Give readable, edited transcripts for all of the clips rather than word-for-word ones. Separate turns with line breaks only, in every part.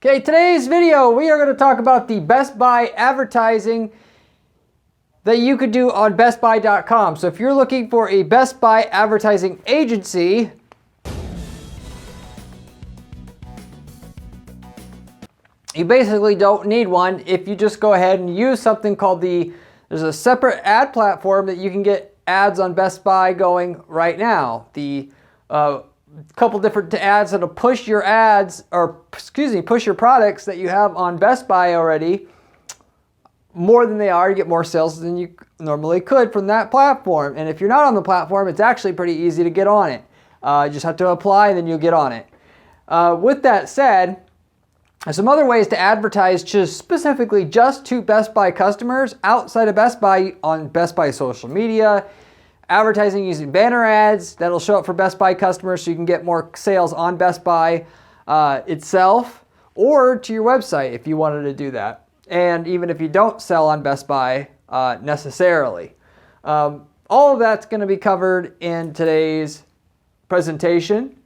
Okay, today's video, we are going to talk about the Best Buy advertising that you could do on BestBuy.com. So if you're looking for a Best Buy advertising agency, you basically don't need one if you just go ahead and use something called there's a separate ad platform that you can get ads on Best Buy going right now. The couple different ads that'll push your ads, or push your products that you have on Best Buy already more than they are. You get more sales than you normally could from that platform. And if you're not on the platform, it's actually pretty easy to get on it. You just have to apply and then you'll get on it. With that said, there's some other ways to advertise specifically just to Best Buy customers outside of Best Buy on Best Buy social media, advertising using banner ads that'll show up for Best Buy customers so you can get more sales on Best Buy itself, or to your website if you wanted to do that. And even if you don't sell on Best Buy necessarily. All of that's going to be covered in today's presentation.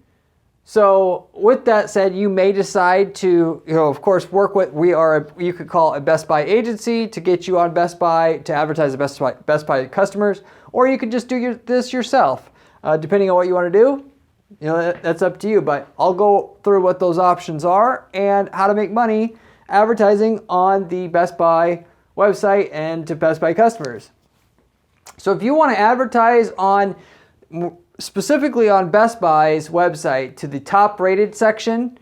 So with that said, you may decide to, of course, work with, you could call a Best Buy agency to get you on Best Buy, to advertise to Best Buy customers, or you could just do this yourself. Depending on what you want to do, that's up to you. But I'll go through what those options are and how to make money advertising on the Best Buy website and to Best Buy customers. So if you want to advertise specifically on Best Buy's website to the top rated section,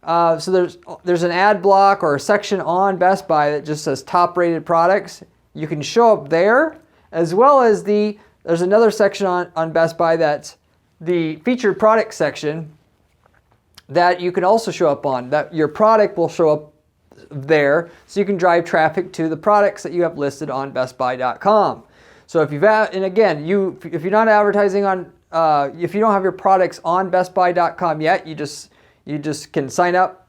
so there's an ad block or a section on Best Buy that just says top rated products. You can show up there, as well as there's another section on Best Buy that's the featured product section that you can also show up on. That your product will show up there, so you can drive traffic to the products that you have listed on BestBuy.com. So if you're not advertising on, if you don't have your products on BestBuy.com yet, you just can sign up,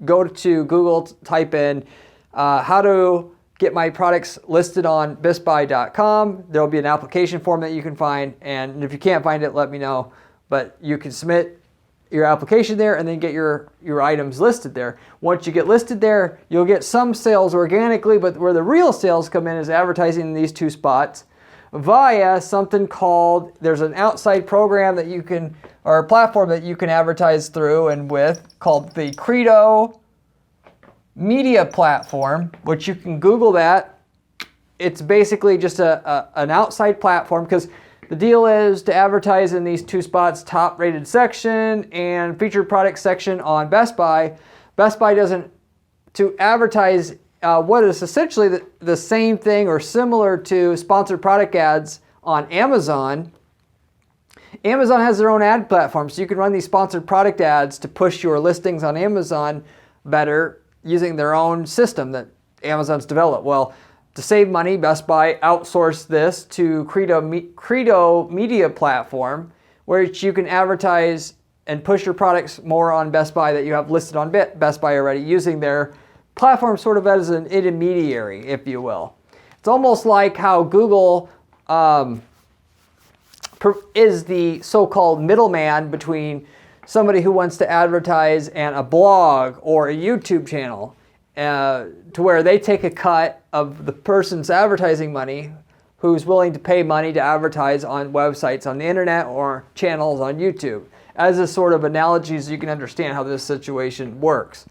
go to Google, type in how to get my products listed on BestBuy.com. There will be an application form that you can find, and if you can't find it, let me know. But you can submit your application there and then get your items listed there. Once you get listed there, you'll get some sales organically, but where the real sales come in is advertising in these two spots via something called, there's an outside program that you can, or a platform that you can advertise through and with, called the Credo Media Platform, which you can Google that. It's basically just an outside platform, because the deal is to advertise in these two spots, top rated section and featured product section on Best Buy. Best Buy to advertise what is essentially the same thing or similar to sponsored product ads on Amazon. Amazon has their own ad platform, so you can run these sponsored product ads to push your listings on Amazon better using their own system that Amazon's developed. Well, to save money, Best Buy outsourced this to Credo Media Platform, where you can advertise and push your products more on Best Buy that you have listed on Best Buy already, using their platform sort of as an intermediary, if you will. It's almost like how Google is the so-called middleman between somebody who wants to advertise and a blog or a YouTube channel, to where they take a cut of the person's advertising money who's willing to pay money to advertise on websites on the internet or channels on YouTube. As a sort of analogy, so you can understand how this situation works.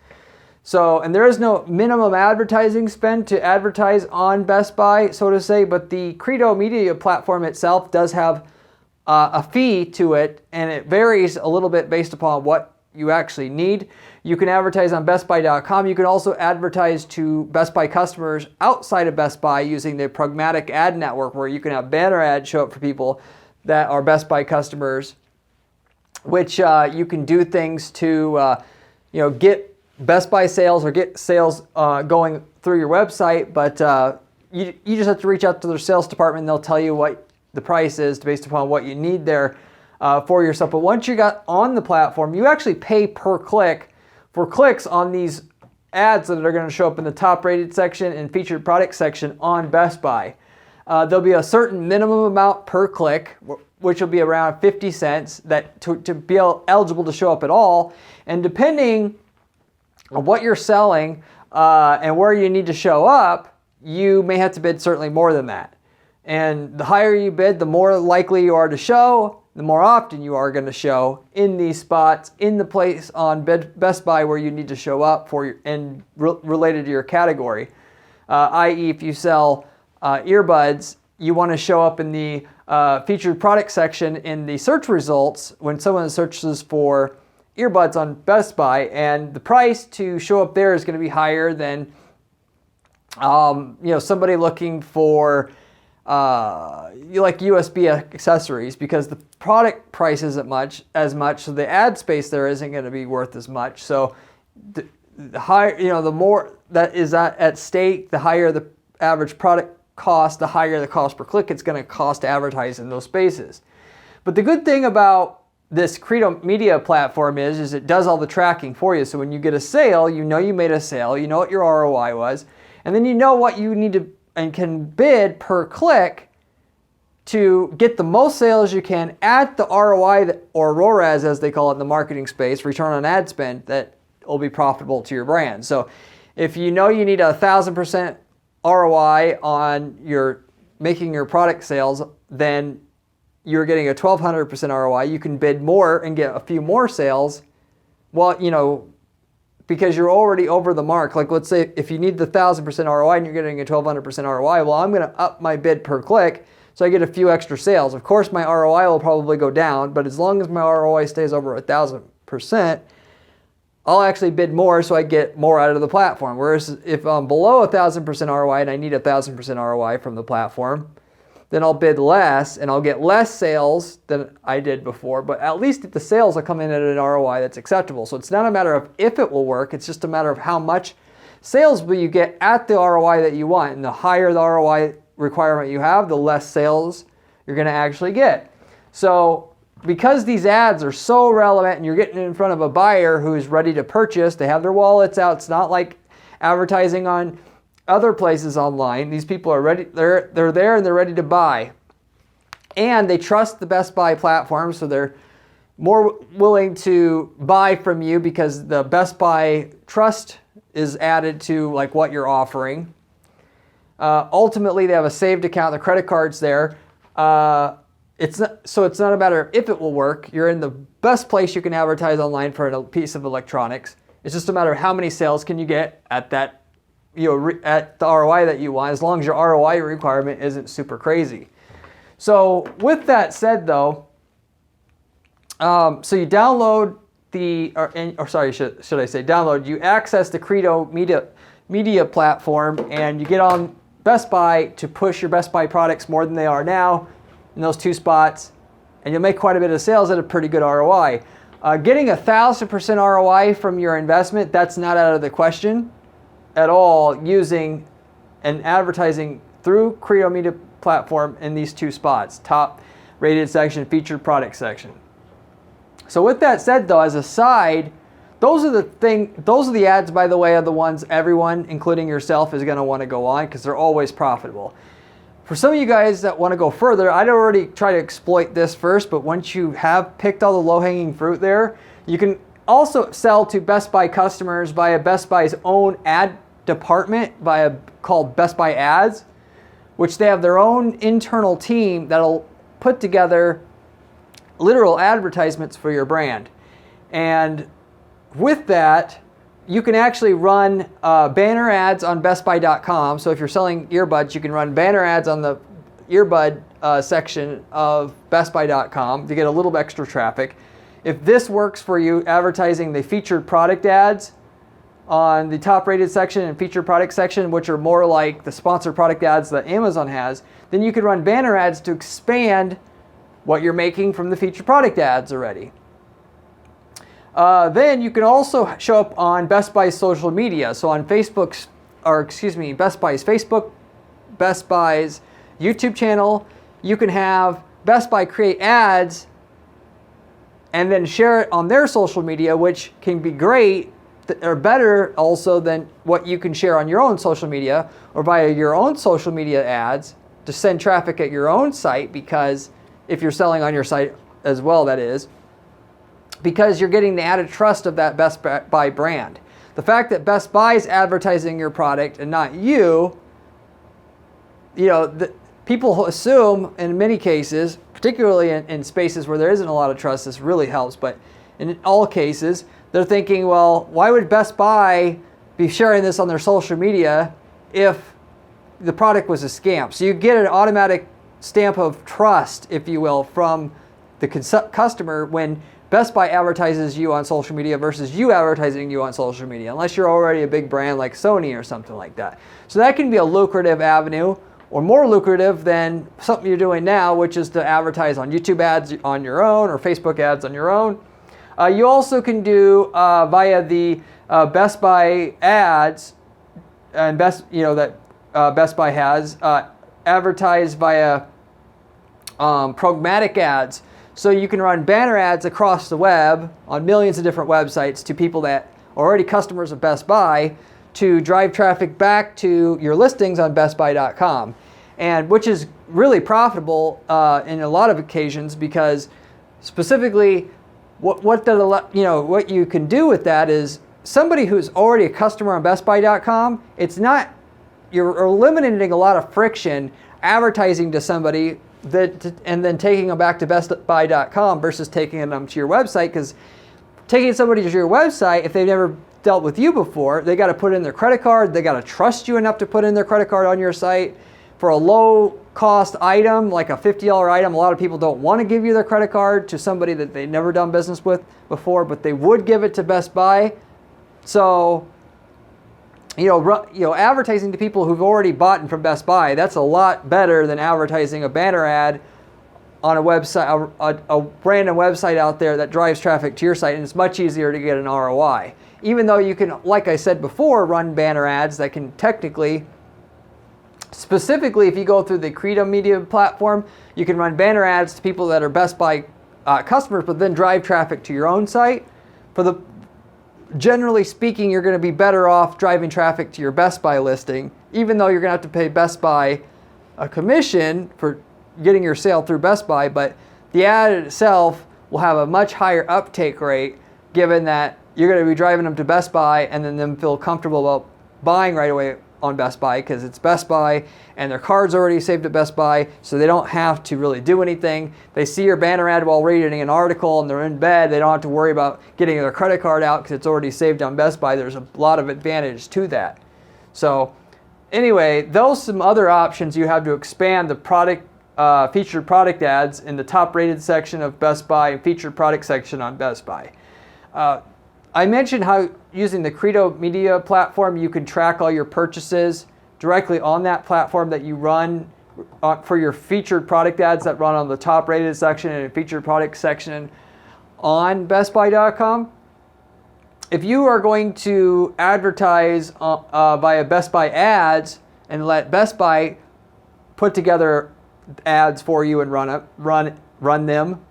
So, and there is no minimum advertising spend to advertise on Best Buy, so to say, but the Credo Media Platform itself does have a fee to it, and it varies a little bit based upon what you actually need. You can advertise on BestBuy.com. You can also advertise to Best Buy customers outside of Best Buy using the programmatic ad network, where you can have banner ads show up for people that are Best Buy customers, which you can do things to get Best Buy sales or get sales going through your website, but you just have to reach out to their sales department and they'll tell you what the price is based upon what you need there for yourself. But once you got on the platform, you actually pay per click for clicks on these ads that are going to show up in the top rated section and featured product section on Best Buy. There'll be a certain minimum amount per click, which will be around 50 cents that to be eligible to show up at all. And depending on what you're selling and where you need to show up, you may have to bid certainly more than that. And the higher you bid, the more likely you are to show, the more often you are going to show in these spots, in the place on Best Buy where you need to show up for and related to your category. I.e., if you sell earbuds, you want to show up in the featured product section in the search results when someone searches for earbuds on Best Buy, and the price to show up there is going to be higher than somebody looking for like USB accessories, because the product price isn't as much, so the ad space there isn't going to be worth as much. So the higher, the more that is at stake, the higher the average product cost, the higher the cost per click it's going to cost to advertise in those spaces. But the good thing about this Credo Media Platform is it does all the tracking for you. So when you get a sale, you know you made a sale, you know what your ROI was, and then you know what you need to and can bid per click to get the most sales you can at the ROI, or ROAS as they call it in the marketing space, return on ad spend, that will be profitable to your brand. So if you know you need 1,000% ROI on your making your product sales, then you're getting a 1,200% ROI. You can bid more and get a few more sales. Well, because you're already over the mark. Like, let's say if you need the 1,000% ROI and you're getting a 1,200% ROI, well, I'm going to up my bid per click so I get a few extra sales. Of course, my ROI will probably go down, but as long as my ROI stays over 1,000%, I'll actually bid more so I get more out of the platform. Whereas if I'm below 1,000% ROI and I need 1,000% ROI from the platform, then I'll bid less and I'll get less sales than I did before, but at least the sales will come in at an ROI that's acceptable. So it's not a matter of if it will work, it's just a matter of how much sales will you get at the ROI that you want. And the higher the ROI requirement you have, the less sales you're going to actually get. So because these ads are so relevant and you're getting in front of a buyer who is ready to purchase, they have their wallets out. It's not like advertising on other places online. These people are ready, they're there and they're ready to buy. And they trust the Best Buy platform, so they're more willing to buy from you because the Best Buy trust is added to like what you're offering. Ultimately, they have a saved account, the credit card's there. It's not a matter of if it will work. You're in the best place you can advertise online for a piece of electronics. It's just a matter of how many sales can you get at that, at the ROI that you want, as long as your ROI requirement isn't super crazy. So with that said, though, so you download download. You access the Credo Media Platform, and you get on Best Buy to push your Best Buy products more than they are now in those two spots, and you'll make quite a bit of sales at a pretty good ROI. Getting 1,000% ROI from your investment, that's not out of the question at all, using and advertising through Credo Media Platform in these two spots, top rated section, featured product section. So with that said, though, as a side, those are the ads, by the way, are the ones everyone, including yourself, is going to want to go on because they're always profitable. For some of you guys that want to go further, I'd already try to exploit this first, but once you have picked all the low-hanging fruit there, you can also sell to Best Buy customers via Best Buy's own ad department called Best Buy Ads, which they have their own internal team that'll put together literal advertisements for your brand. And with that, you can actually run banner ads on bestbuy.com. So if you're selling earbuds, you can run banner ads on the earbud section of bestbuy.com to get a little extra traffic. If this works for you, advertising the featured product ads on the top rated section and featured product section, which are more like the sponsored product ads that Amazon has, then you could run banner ads to expand what you're making from the featured product ads already. Then you can also show up on Best Buy's social media. So on Best Buy's Facebook, Best Buy's YouTube channel, you can have Best Buy create ads and then share it on their social media, which can be great or better also than what you can share on your own social media or via your own social media ads to send traffic at your own site, because if you're selling on your site as well, that is, because you're getting the added trust of that Best Buy brand. the fact that Best Buy is advertising your product and not you, people assume in many cases, particularly in spaces where there isn't a lot of trust, this really helps, but in all cases, they're thinking, well, why would Best Buy be sharing this on their social media if the product was a scam? So you get an automatic stamp of trust, if you will, from the customer when Best Buy advertises you on social media versus you advertising you on social media, unless you're already a big brand like Sony or something like that. So that can be a lucrative avenue, or more lucrative than something you're doing now, which is to advertise on YouTube ads on your own or Facebook ads on your own. You also can do via the Best Buy ads, and Best Buy has advertise via programmatic ads. So you can run banner ads across the web on millions of different websites to people that are already customers of Best Buy to drive traffic back to your listings on BestBuy.com, and which is really profitable in a lot of occasions, because specifically what you can do with that is somebody who's already a customer on BestBuy.com, you're eliminating a lot of friction advertising to somebody and then taking them back to BestBuy.com versus taking them to your website, because taking somebody to your website, if they've never dealt with you before, they got to put in their credit card, they got to trust you enough to put in their credit card on your site. For a low cost item, like a $50 item, a lot of people don't want to give you their credit card to somebody that they've never done business with before, but they would give it to Best Buy. So, advertising to people who've already bought from Best Buy, that's a lot better than advertising a banner ad on a website, a random website out there that drives traffic to your site, and it's much easier to get an ROI. Even though you can, like I said before, run banner ads that can technically, specifically if you go through the Credo Media Platform, you can run banner ads to people that are Best Buy customers, but then drive traffic to your own site. Generally speaking, you're going to be better off driving traffic to your Best Buy listing, even though you're going to have to pay Best Buy a commission for getting your sale through Best Buy, but the ad itself will have a much higher uptake rate, given that you're going to be driving them to Best Buy and then them feel comfortable about buying right away on Best Buy because it's Best Buy and their card's already saved at Best Buy, so they don't have to really do anything. They see your banner ad while reading an article and they're in bed. They don't have to worry about getting their credit card out because it's already saved on Best Buy. There's a lot of advantage to that. So anyway, those some other options you have to expand the product featured product ads in the top rated section of Best Buy and featured product section on Best Buy. I mentioned how using the Credo Media Platform you can track all your purchases directly on that platform that you run for your featured product ads that run on the top rated section and featured product section on BestBuy.com. If you are going to advertise via Best Buy ads and let Best Buy put together ads for you and run them,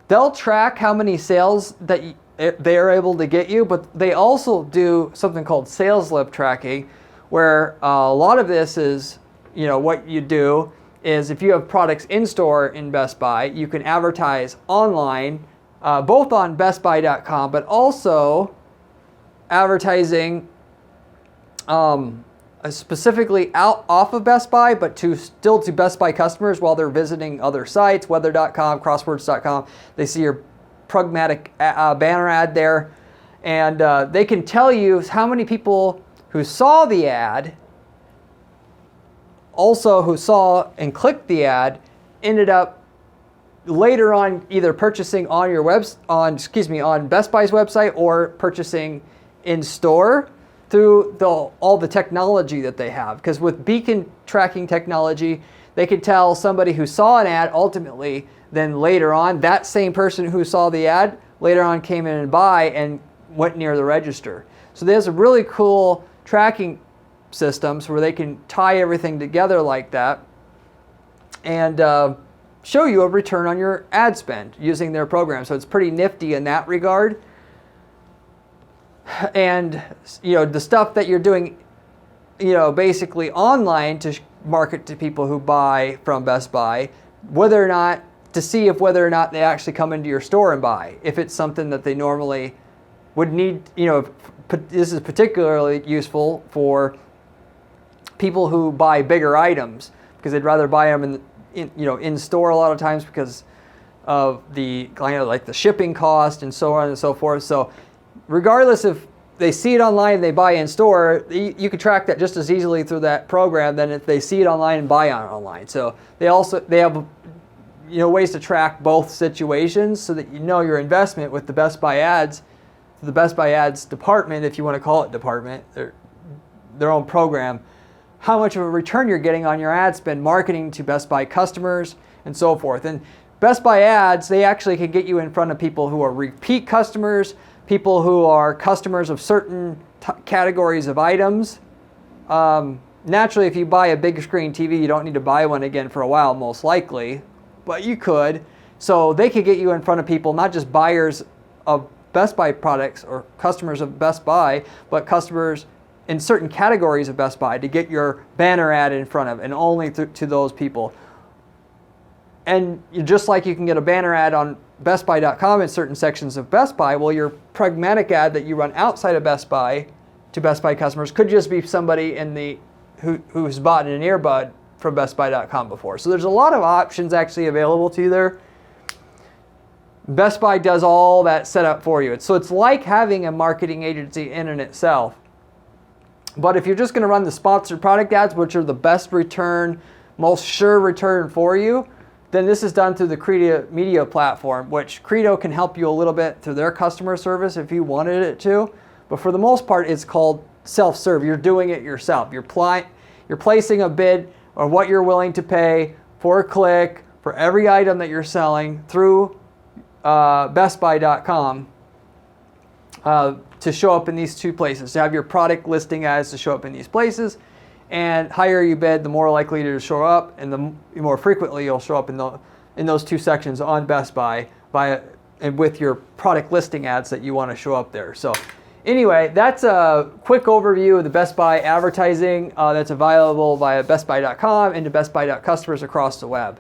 they'll track how many sales that they are able to get you, but they also do something called sales lift tracking, where a lot of this is, what you do is if you have products in store in Best Buy, you can advertise online, both on BestBuy.com, but also advertising specifically off of Best Buy, but still to Best Buy customers while they're visiting other sites, weather.com, crosswords.com. They see your programmatic banner ad there, and they can tell you how many people who saw the ad, also who saw and clicked the ad, ended up later on either purchasing on on Best Buy's website or purchasing in store through all the technology that they have. Because with beacon tracking technology, they could tell somebody who saw an ad ultimately, then later on, that same person who saw the ad later on came in and buy and went near the register. So there's a really cool tracking systems where they can tie everything together like that and show you a return on your ad spend using their program. So it's pretty nifty in that regard. And the stuff that you're doing, basically online to market to people who buy from Best Buy, whether or not they actually come into your store and buy, if it's something that they normally would need, this is particularly useful for people who buy bigger items because they'd rather buy them in store a lot of times because of the like the shipping cost and so on and so forth. So regardless if they see it online and they buy in store, you can track that just as easily through that program than if they see it online and buy on online. So they have ways to track both situations so that your investment with the Best Buy ads, the Best Buy ads department, if you want to call it department, their own program, how much of a return you're getting on your ad spend marketing to Best Buy customers and so forth. And Best Buy ads, they actually can get you in front of people who are repeat customers, people who are customers of certain categories of items. Naturally, if you buy a big screen TV, you don't need to buy one again for a while, most likely, but you could. So they could get you in front of people, not just buyers of Best Buy products or customers of Best Buy, but customers in certain categories of Best Buy to get your banner ad in front of and only to those people. And just like you can get a banner ad on BestBuy.com in certain sections of Best Buy, well, your pragmatic ad that you run outside of Best Buy to Best Buy customers could just be somebody who's bought an earbud from BestBuy.com before. So there's a lot of options actually available to you there. Best Buy does all that setup for you. So it's like having a marketing agency in and itself. But if you're just going to run the sponsored product ads, which are the best return, most sure return for you, then this is done through the Credo Media Platform, which Credo can help you a little bit through their customer service if you wanted it to. But for the most part, it's called self-serve. You're doing it yourself. You're placing a bid or what you're willing to pay for a click for every item that you're selling through BestBuy.com to show up in these two places. To have your product listing ads to show up in these places. And higher you bid, the more likely to show up, and the more frequently you'll show up in those two sections on Best Buy and with your product listing ads that you want to show up there. So anyway, that's a quick overview of the Best Buy advertising that's available via BestBuy.com and to BestBuy customers across the web.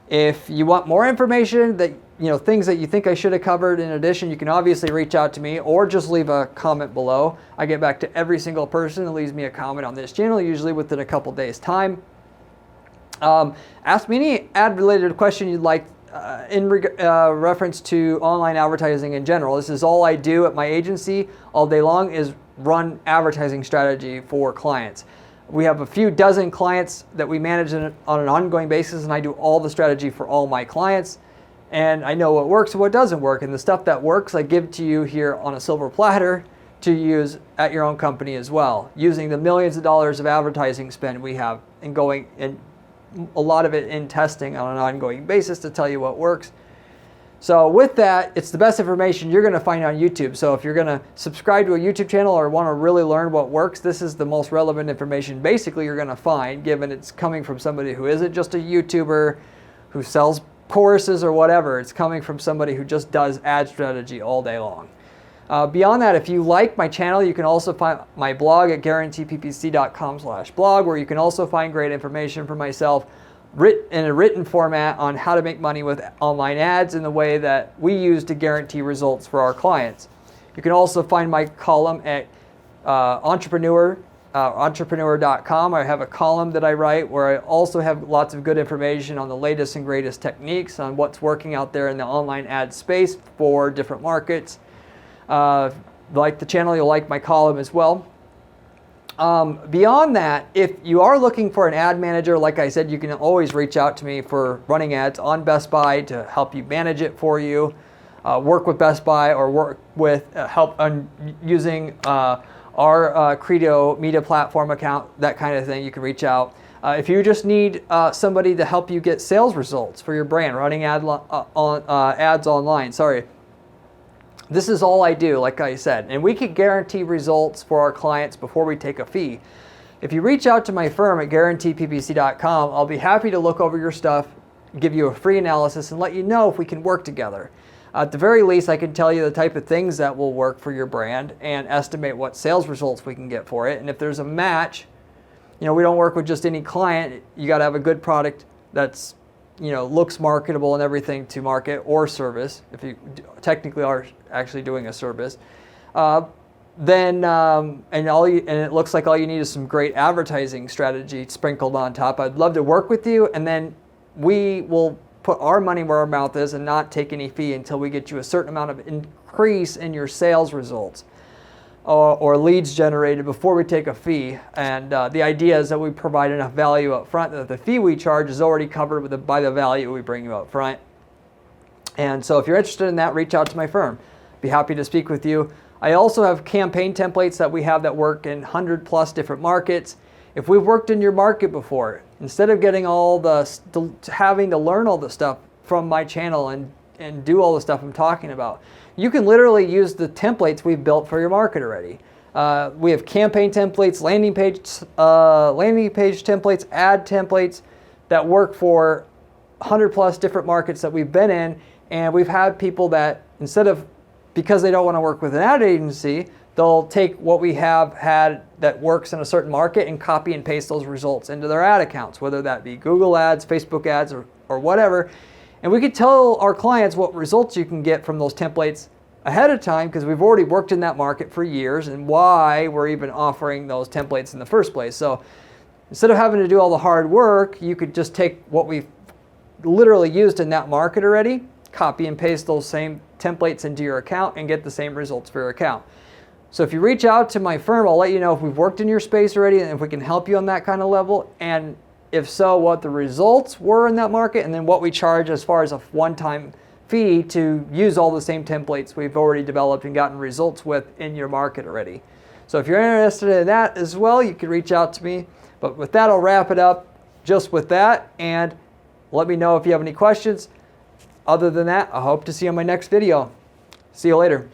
If you want more information, things that you think I should have covered in addition, you can obviously reach out to me or just leave a comment below. I get back to every single person that leaves me a comment on this channel, usually within a couple days' time. Ask me any ad-related question you'd like in reference to online advertising in general. This is all I do at my agency all day long is run advertising strategy for clients. We have a few dozen clients that we manage on an ongoing basis, and I do all the strategy for all my clients. And I know what works and what doesn't work. And the stuff that works, I give to you here on a silver platter to use at your own company as well, using the millions of dollars of advertising spend we have and going and a lot of it in testing on an ongoing basis to tell you what works. So with that, it's the best information you're going to find on YouTube. So if you're going to subscribe to a YouTube channel or want to really learn what works, this is the most relevant information basically you're going to find, given it's coming from somebody who isn't just a YouTuber who sells courses or whatever. It's coming from somebody who just does ad strategy all day long. Beyond that, if you like my channel, you can also find my blog at guaranteeppc.com/blog, where you can also find great information for myself in a written format on how to make money with online ads in the way that we use to guarantee results for our clients. You can also find my column at entrepreneur.com. I have a column that I write where I also have lots of good information on the latest and greatest techniques on what's working out there in the online ad space for different markets. Like the channel, you'll like my column as well. Beyond that, if you are looking for an ad manager, like I said, you can always reach out to me for running ads on Best Buy to help you manage it for you, work with Best Buy, or work with help on using our Credo Media Platform account, that kind of thing. You can reach out. If you just need somebody to help you get sales results for your brand, running ads online, this is all I do, like I said, and we can guarantee results for our clients before we take a fee. If you reach out to my firm at guaranteeppc.com, I'll be happy to look over your stuff, give you a free analysis, and let you know if we can work together. At the very least, I can tell you the type of things that will work for your brand and estimate what sales results we can get for it. And if there's a match, we don't work with just any client. You got to have a good product that's looks marketable and everything to market, or service if you technically are actually doing a service. then and it looks like all you need is some great advertising strategy sprinkled on top, I'd love to work with you, and then we will put our money where our mouth is and not take any fee until we get you a certain amount of increase in your sales results or leads generated before we take a fee. And the idea is that we provide enough value up front that the fee we charge is already covered by the value we bring you up front. And so if you're interested in that, reach out to my firm. Be happy to speak with you. I also have campaign templates that we have that work in 100+ different markets. If we've worked in your market before, instead of getting having to learn all the stuff from my channel and do all the stuff I'm talking about, you can literally use the templates we've built for your market already. We have campaign templates, landing page templates, ad templates that work for 100+ different markets that we've been in, and we've had people that because they don't want to work with an ad agency, they'll take what we have had that works in a certain market and copy and paste those results into their ad accounts, whether that be Google ads, Facebook ads, or whatever. And we could tell our clients what results you can get from those templates ahead of time because we've already worked in that market for years and why we're even offering those templates in the first place. So instead of having to do all the hard work, you could just take what we've literally used in that market already, copy and paste those same templates into your account and get the same results for your account. So if you reach out to my firm, I'll let you know if we've worked in your space already and if we can help you on that kind of level, and if so, what the results were in that market, and then what we charge as far as a one-time fee to use all the same templates we've already developed and gotten results with in your market already. So if you're interested in that as well, you can reach out to me. But with that, I'll wrap it up just with that, and let me know if you have any questions. Other than that, I hope to see you on my next video. See you later.